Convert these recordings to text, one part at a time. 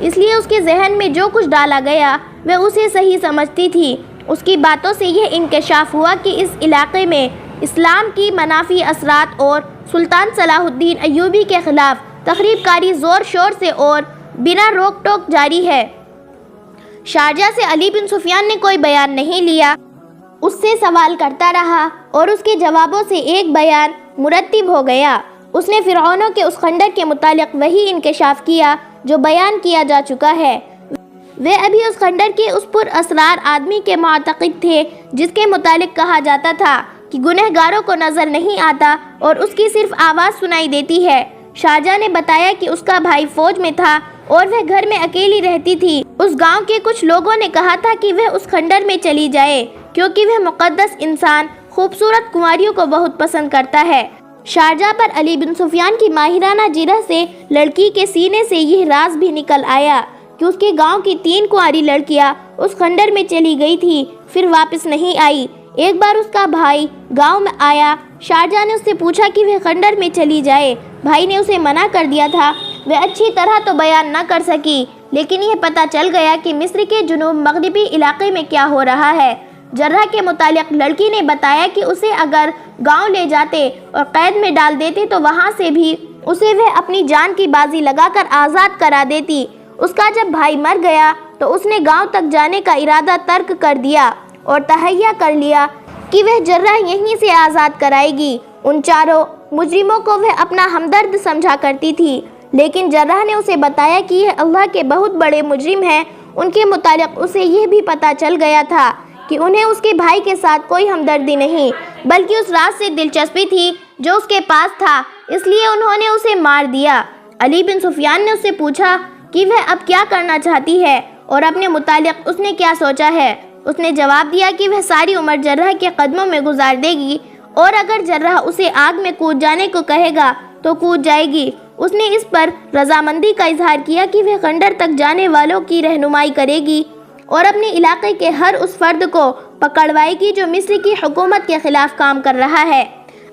اس لیے اس کے ذہن میں جو کچھ ڈالا گیا وہ اسے صحیح سمجھتی تھی۔ اس کی باتوں سے یہ انکشاف ہوا کہ اس علاقے میں اسلام کی منافی اثرات اور سلطان صلاح الدین ایوبی کے خلاف تخریب کاری زور شور سے اور بنا روک ٹوک جاری ہے۔ شارجہ سے علی بن سفیان نے کوئی بیان نہیں لیا، اس سے سوال کرتا رہا اور اس کے جوابوں سے ایک بیان مرتب ہو گیا۔ اس نے فرعونوں کے اس خنڈر کے متعلق وہی انکشاف کیا جو بیان کیا جا چکا ہے۔ وہ ابھی اس خنڈر کے اس پر اسرار آدمی کے معتقد تھے جس کے متعلق کہا جاتا تھا کہ گنہگاروں کو نظر نہیں آتا اور اس کی صرف آواز سنائی دیتی ہے۔ شارجہ نے بتایا کہ اس کا بھائی فوج میں تھا اور وہ گھر میں اکیلی رہتی تھی۔ اس گاؤں کے کچھ لوگوں نے کہا تھا کہ وہ اس خنڈر میں چلی جائے کیونکہ وہ مقدس انسان خوبصورت کنواریوں کو بہت پسند کرتا ہے۔ شارجہ پر علی بن سفیان کی ماہرانہ جرح سے لڑکی کے سینے سے یہ راز بھی نکل آیا کہ اس کے گاؤں کی 3 کنواری لڑکیاں اس خنڈر میں چلی گئی تھی، پھر واپس نہیں آئی۔ ایک بار اس کا بھائی گاؤں میں آیا، شارجہ نے اس سے پوچھا کہ وہ خنڈر میں چلی جائے۔ بھائی نے اسے منع کر دیا تھا۔ وہ اچھی طرح تو بیان نہ کر سکی، لیکن یہ پتہ چل گیا کہ مصر کے جنوب مغربی علاقے میں کیا ہو رہا ہے۔ جرح کے متعلق لڑکی نے بتایا کہ اسے اگر گاؤں لے جاتے اور قید میں ڈال دیتے تو وہاں سے بھی اسے وہ اپنی جان کی بازی لگا کر آزاد کرا دیتی۔ اس کا جب بھائی مر گیا تو اس نے گاؤں تک جانے کا ارادہ ترک کر دیا اور تہیہ کر لیا کہ وہ جرح یہیں سے آزاد کرائے گی۔ ان چاروں مجرموں کو وہ اپنا ہمدرد سمجھا کرتی تھی، لیکن جرح نے اسے بتایا کہ یہ اللہ کے بہت بڑے مجرم ہیں۔ ان کے متعلق اسے یہ بھی پتہ چل گیا تھا کہ انہیں اس کے بھائی کے ساتھ کوئی ہمدردی نہیں بلکہ اس راز سے دلچسپی تھی جو اس کے پاس تھا، اس لیے انہوں نے اسے مار دیا۔ علی بن سفیان نے اس سے پوچھا کہ وہ اب کیا کرنا چاہتی ہے اور اپنے متعلق اس نے کیا سوچا ہے۔ اس نے جواب دیا کہ وہ ساری عمر جرح کے قدموں میں گزار دے گی اور اگر جرح اسے آگ میں کود جانے کو کہے گا تو کود جائے گی۔ اس نے اس پر رضامندی کا اظہار کیا کہ وہ خنڈر تک جانے والوں کی رہنمائی کرے گی اور اپنے علاقے کے ہر اس فرد کو پکڑوائے گی جو مصر کی حکومت کے خلاف کام کر رہا ہے۔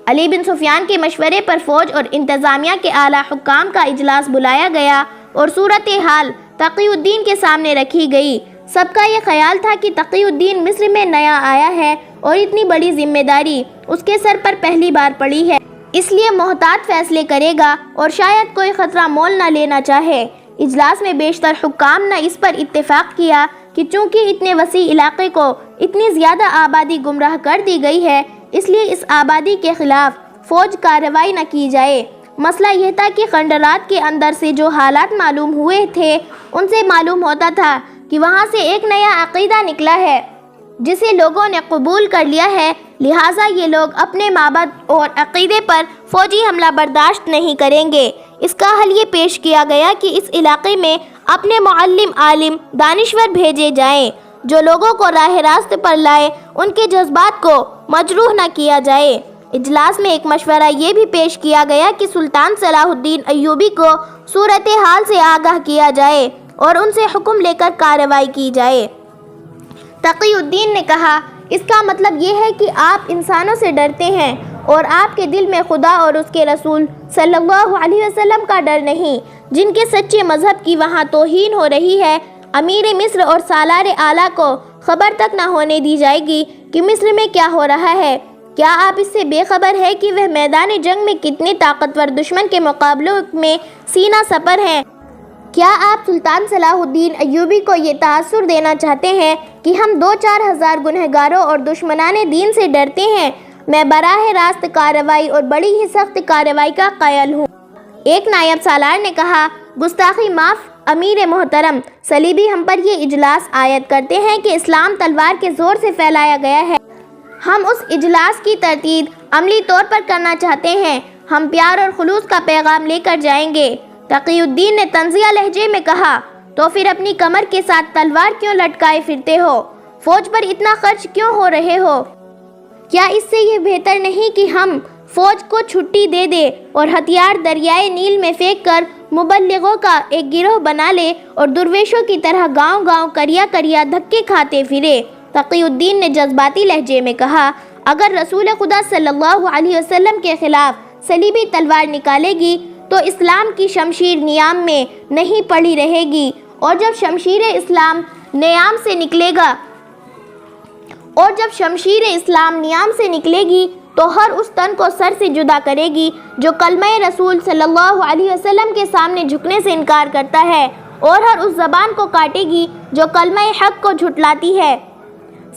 علی بن سفیان کے مشورے پر فوج اور انتظامیہ کے اعلیٰ حکام کا اجلاس بلایا گیا اور صورتحال تقی الدین کے سامنے رکھی گئی۔ سب کا یہ خیال تھا کہ تقی الدین مصر میں نیا آیا ہے اور اتنی بڑی ذمہ داری اس کے سر پر پہلی بار پڑی ہے، اس لیے محتاط فیصلے کرے گا اور شاید کوئی خطرہ مول نہ لینا چاہے۔ اجلاس میں بیشتر حکام نے اس پر اتفاق کیا کہ چونکہ اتنے وسیع علاقے کو اتنی زیادہ آبادی گمراہ کر دی گئی ہے، اس لیے اس آبادی کے خلاف فوج کارروائی نہ کی جائے۔ مسئلہ یہ تھا کہ خنڈرات کے اندر سے جو حالات معلوم ہوئے تھے ان سے معلوم ہوتا تھا کہ وہاں سے ایک نیا عقیدہ نکلا ہے جسے لوگوں نے قبول کر لیا ہے، لہٰذا یہ لوگ اپنے معبد اور عقیدے پر فوجی حملہ برداشت نہیں کریں گے۔ اس کا حل یہ پیش کیا گیا کہ اس علاقے میں اپنے معلم عالم دانشور بھیجے جائیں جو لوگوں کو راہ راست پر لائے، ان کے جذبات کو مجروح نہ کیا جائے۔ اجلاس میں ایک مشورہ یہ بھی پیش کیا گیا کہ سلطان صلاح الدین ایوبی کو صورتحال سے آگاہ کیا جائے اور ان سے حکم لے کر کارروائی کی جائے۔ تقی الدین نے کہا، اس کا مطلب یہ ہے کہ آپ انسانوں سے ڈرتے ہیں اور آپ کے دل میں خدا اور اس کے رسول صلی اللہ علیہ وسلم کا ڈر نہیں، جن کے سچے مذہب کی وہاں توہین ہو رہی ہے۔ امیر مصر اور سالار اعلیٰ کو خبر تک نہ ہونے دی جائے گی کہ مصر میں کیا ہو رہا ہے۔ کیا آپ اس سے بے خبر ہے کہ وہ میدان جنگ میں کتنے طاقتور دشمن کے مقابلوں میں سینہ سپر ہیں؟ کیا آپ سلطان صلاح الدین ایوبی کو یہ تاثر دینا چاہتے ہیں کہ ہم 2-4 ہزار گنہگاروں اور دشمنان دین سے ڈرتے ہیں؟ میں براہ راست کارروائی اور بڑی ہی سخت کارروائی کا قائل ہوں۔ ایک نائب سالار نے کہا، گستاخی معاف امیر محترم، صلیبی ہم پر یہ اجلاس عائد کرتے ہیں کہ اسلام تلوار کے زور سے پھیلایا گیا ہے۔ ہم اس اجلاس کی ترتیب عملی طور پر کرنا چاہتے ہیں۔ ہم پیار اور خلوص کا پیغام لے کر جائیں گے۔ تقی الدین نے طنزیہ لہجے میں کہا، تو پھر اپنی کمر کے ساتھ تلوار کیوں لٹکائے پھرتے ہو؟ فوج پر اتنا خرچ کیوں ہو رہے ہو؟ کیا اس سے یہ بہتر نہیں کہ ہم فوج کو چھٹی دے دیں اور ہتھیار دریائے نیل میں پھینک کر مبلغوں کا ایک گروہ بنا لے اور درویشوں کی طرح گاؤں گاؤں کریا کریا دھکے کھاتے پھرے؟ تقی الدین نے جذباتی لہجے میں کہا، اگر رسول خدا صلی اللہ علیہ وسلم کے خلاف صلیبی تلوار نکالے گی تو اسلام کی شمشیر نیام میں نہیں پڑی رہے گی اور جب شمشیر اسلام نیام سے نکلے گی تو ہر اس تن کو سر سے جدا کرے گی جو کلمہ رسول صلی اللہ علیہ وسلم کے سامنے جھکنے سے انکار کرتا ہے، اور ہر اس زبان کو کاٹے گی جو کلمہ حق کو جھٹلاتی ہے۔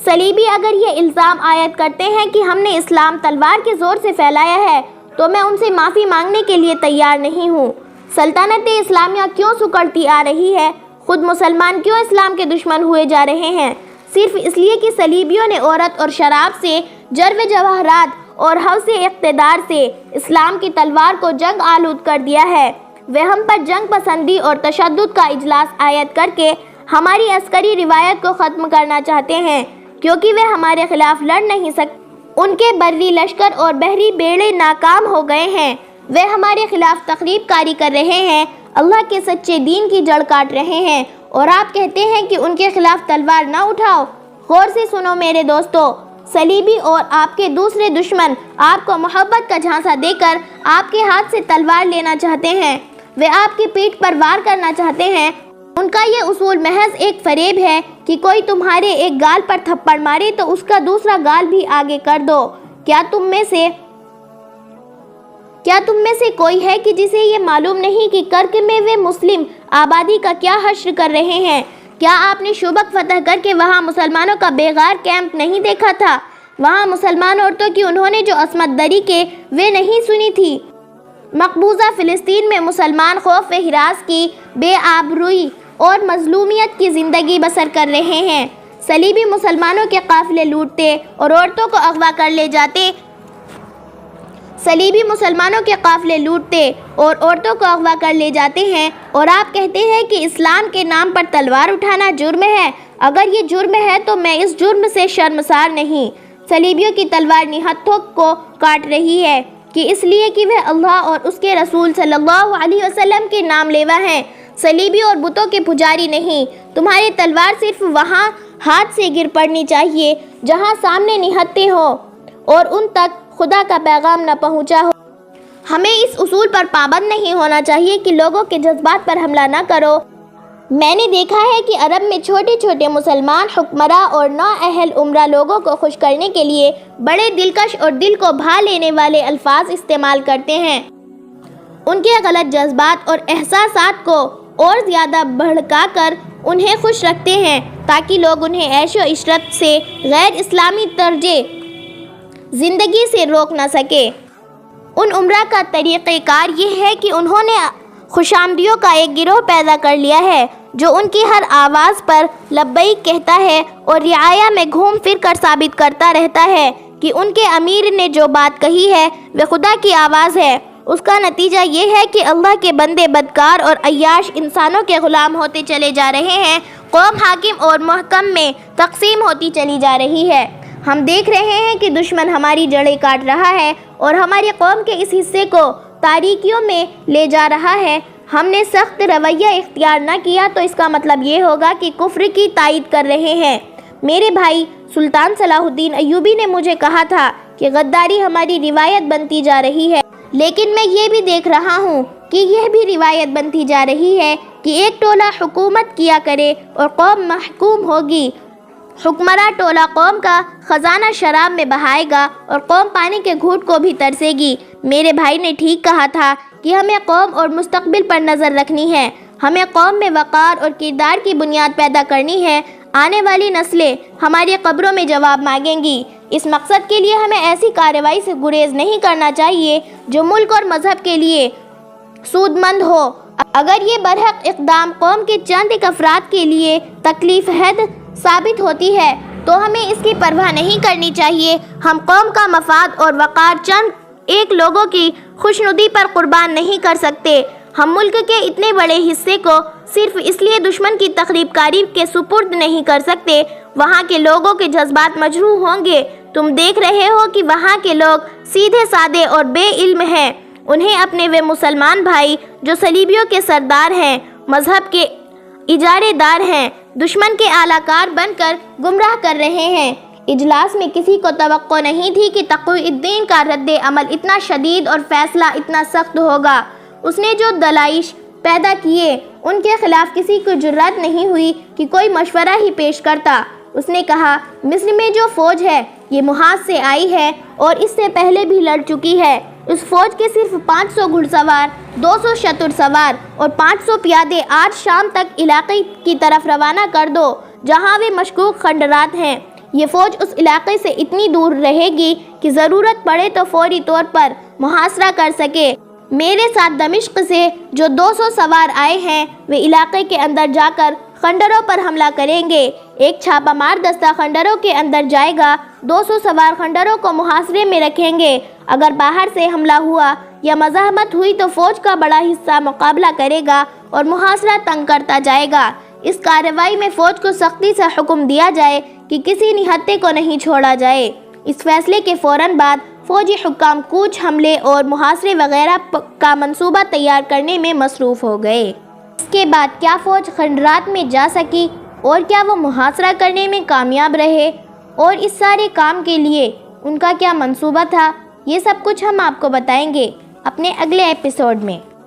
صلیبی اگر یہ الزام عائد کرتے ہیں کہ ہم نے اسلام تلوار کے زور سے پھیلایا ہے تو میں ان سے معافی مانگنے کے لیے تیار نہیں ہوں۔ سلطنت اسلامیہ کیوں سکڑتی آ رہی ہے؟ خود مسلمان کیوں اسلام کے دشمن ہوئے جا رہے ہیں؟ صرف اس لیے کہ صلیبیوں نے عورت اور شراب سے، جرو جواہرات اور حوث اقتدار سے اسلام کی تلوار کو جنگ آلود کر دیا ہے۔ وہ ہم پر جنگ پسندی اور تشدد کا اجلاس عائد کر کے ہماری عسکری روایت کو ختم کرنا چاہتے ہیں، کیونکہ وہ ہمارے خلاف لڑ نہیں سکتے۔ ان کے بری لشکر اور بحری بیڑے ناکام ہو گئے ہیں۔ وہ ہمارے خلاف تخریب کاری کر رہے ہیں، اللہ کے سچے دین کی جڑ کاٹ رہے ہیں، اور آپ کہتے ہیں کہ ان کے خلاف تلوار نہ اٹھاؤ۔ غور سے سنو میرے دوستو، صلیبی اور آپ کے دوسرے دشمن آپ کو محبت کا جھانسا دے کر آپ کے ہاتھ سے تلوار لینا چاہتے ہیں۔ وہ آپ کی پیٹھ پر وار کرنا چاہتے ہیں۔ ان کا یہ اصول محض ایک فریب ہے کہ کوئی تمہارے ایک گال پر تھپڑ مارے تو اس کا دوسرا گال بھی آگے کر دو۔ کیا تم میں سے کوئی ہے کہ جسے یہ معلوم نہیں کہ کرک میں وہ مسلم آبادی کا کیا حشر کر رہے ہیں؟ کیا آپ نے شوبک فتح کر کے وہاں مسلمانوں کا بیغار کیمپ نہیں دیکھا تھا؟ وہاں مسلمان عورتوں کی انہوں نے جو عصمت دری کے وہ نہیں سنی تھی۔ مقبوضہ فلسطین میں مسلمان خوف و ہراس کی، بے آبروئی اور مظلومیت کی زندگی بسر کر رہے ہیں۔ صلیبی مسلمانوں کے قافلے لوٹتے اور عورتوں کو اغوا کر لے جاتے ہیں، اور آپ کہتے ہیں کہ اسلام کے نام پر تلوار اٹھانا جرم ہے۔ اگر یہ جرم ہے تو میں اس جرم سے شرمسار نہیں۔ صلیبیوں کی تلوار نہتھوں کو کاٹ رہی ہے کہ اس لیے کہ وہ اللہ اور اس کے رسول صلی اللہ علیہ وسلم کے نام لیوا ہیں، صلیبی اور بتوں کے پجاری نہیں۔ تمہاری تلوار صرف وہاں ہاتھ سے گر پڑنی چاہیے جہاں سامنے نہتے ہو اور ان تک خدا کا پیغام نہ پہنچا ہو۔ ہمیں اس اصول پر پابند نہیں ہونا چاہیے کہ لوگوں کے جذبات پر حملہ نہ کرو۔ میں نے دیکھا ہے کہ عرب میں چھوٹے چھوٹے مسلمان حکمراں اور نااہل عمرہ لوگوں کو خوش کرنے کے لیے بڑے دلکش اور دل کو بھا لینے والے الفاظ استعمال کرتے ہیں۔ ان کے غلط جذبات اور احساسات کو اور زیادہ بھڑکا کر انہیں خوش رکھتے ہیں تاکہ لوگ انہیں عیش و عشرت سے، غیر اسلامی طرز زندگی سے روک نہ سکے۔ ان عمرہ کا طریقہ کار یہ ہے کہ انہوں نے خوشامدیوں کا ایک گروہ پیدا کر لیا ہے جو ان کی ہر آواز پر لبیک کہتا ہے اور رعایا میں گھوم پھر کر ثابت کرتا رہتا ہے کہ ان کے امیر نے جو بات کہی ہے وہ خدا کی آواز ہے۔ اس کا نتیجہ یہ ہے کہ اللہ کے بندے بدکار اور عیاش انسانوں کے غلام ہوتے چلے جا رہے ہیں، قوم حاکم اور محکم میں تقسیم ہوتی چلی جا رہی ہے۔ ہم دیکھ رہے ہیں کہ دشمن ہماری جڑیں کاٹ رہا ہے اور ہماری قوم کے اس حصے کو تاریکیوں میں لے جا رہا ہے۔ ہم نے سخت رویہ اختیار نہ کیا تو اس کا مطلب یہ ہوگا کہ کفر کی تائید کر رہے ہیں۔ میرے بھائی سلطان صلاح الدین ایوبی نے مجھے کہا تھا کہ غداری ہماری روایت بنتی جا رہی ہے، لیکن میں یہ بھی دیکھ رہا ہوں کہ یہ بھی روایت بنتی جا رہی ہے کہ ایک ٹولہ حکومت کیا کرے اور قوم محکوم ہوگی۔ حکمراں ٹولہ قوم کا خزانہ شراب میں بہائے گا اور قوم پانی کے گھونٹ کو بھی ترسے گی۔ میرے بھائی نے ٹھیک کہا تھا کہ ہمیں قوم اور مستقبل پر نظر رکھنی ہے۔ ہمیں قوم میں وقار اور کردار کی بنیاد پیدا کرنی ہے۔ آنے والی نسلیں ہماری قبروں میں جواب مانگیں گی۔ اس مقصد کے لیے ہمیں ایسی کارروائی سے گریز نہیں کرنا چاہیے جو ملک اور مذہب کے لیے سود مند ہو۔ اگر یہ برحق اقدام قوم کے چند ایک افراد کے لیے تکلیف دہ ثابت ہوتی ہے تو ہمیں اس کی پرواہ نہیں کرنی چاہیے۔ ہم قوم کا مفاد اور وقار چند ایک لوگوں کی خوشنودی پر قربان نہیں کر سکتے۔ ہم ملک کے اتنے بڑے حصے کو صرف اس لیے دشمن کی تخریب کاری کے سپرد نہیں کر سکتے۔ وہاں کے لوگوں کے جذبات مجروح ہوں گے۔ تم دیکھ رہے ہو کہ وہاں کے لوگ سیدھے سادے اور بے علم ہیں۔ انہیں اپنے وہ مسلمان بھائی جو صلیبیوں کے سردار ہیں، مذہب کے اجارے دار ہیں، دشمن کے اعلی کار بن کر گمراہ کر رہے ہیں۔ اجلاس میں کسی کو توقع نہیں تھی کہ تقی الدین کا رد عمل اتنا شدید اور فیصلہ اتنا سخت ہوگا۔ اس نے جو دلائش پیدا کیے، ان کے خلاف کسی کو جرأت نہیں ہوئی کہ کوئی مشورہ ہی پیش کرتا۔ اس نے کہا، مصر میں جو فوج ہے یہ محاذ سے آئی ہے اور اس سے پہلے بھی لڑ چکی ہے۔ اس فوج کے صرف 500 گھڑ سوار، 200 شتر سوار اور 500 پیادے آج شام تک علاقے کی طرف روانہ کر دو جہاں وہ مشکوک خنڈرات ہیں۔ یہ فوج اس علاقے سے اتنی دور رہے گی کہ ضرورت پڑے تو فوری طور پر محاصرہ کر سکے۔ میرے ساتھ دمشق سے جو 200 سوار آئے ہیں وہ علاقے کے اندر جا کر خنڈروں پر حملہ کریں گے۔ ایک چھاپہ مار دستہ خنڈروں کے اندر جائے گا، 200 سوار خنڈروں کو محاصرے میں رکھیں گے۔ اگر باہر سے حملہ ہوا یا مزاحمت ہوئی تو فوج کا بڑا حصہ مقابلہ کرے گا اور محاصرہ تنگ کرتا جائے گا۔ اس کارروائی میں فوج کو سختی سے حکم دیا جائے کہ کسی نہتے کو نہیں چھوڑا جائے۔ اس فیصلے کے فوراً بعد فوجی حکام کوچ، حملے اور محاصرے وغیرہ کا منصوبہ تیار کرنے میں مصروف ہو گئے۔ اس کے بعد کیا فوج خنڈرات میں جا سکی اور کیا وہ محاصرہ کرنے میں کامیاب رہے اور اس سارے کام کے لیے ان کا کیا منصوبہ تھا، یہ سب کچھ ہم آپ کو بتائیں گے اپنے اگلے ایپیسوڈ میں۔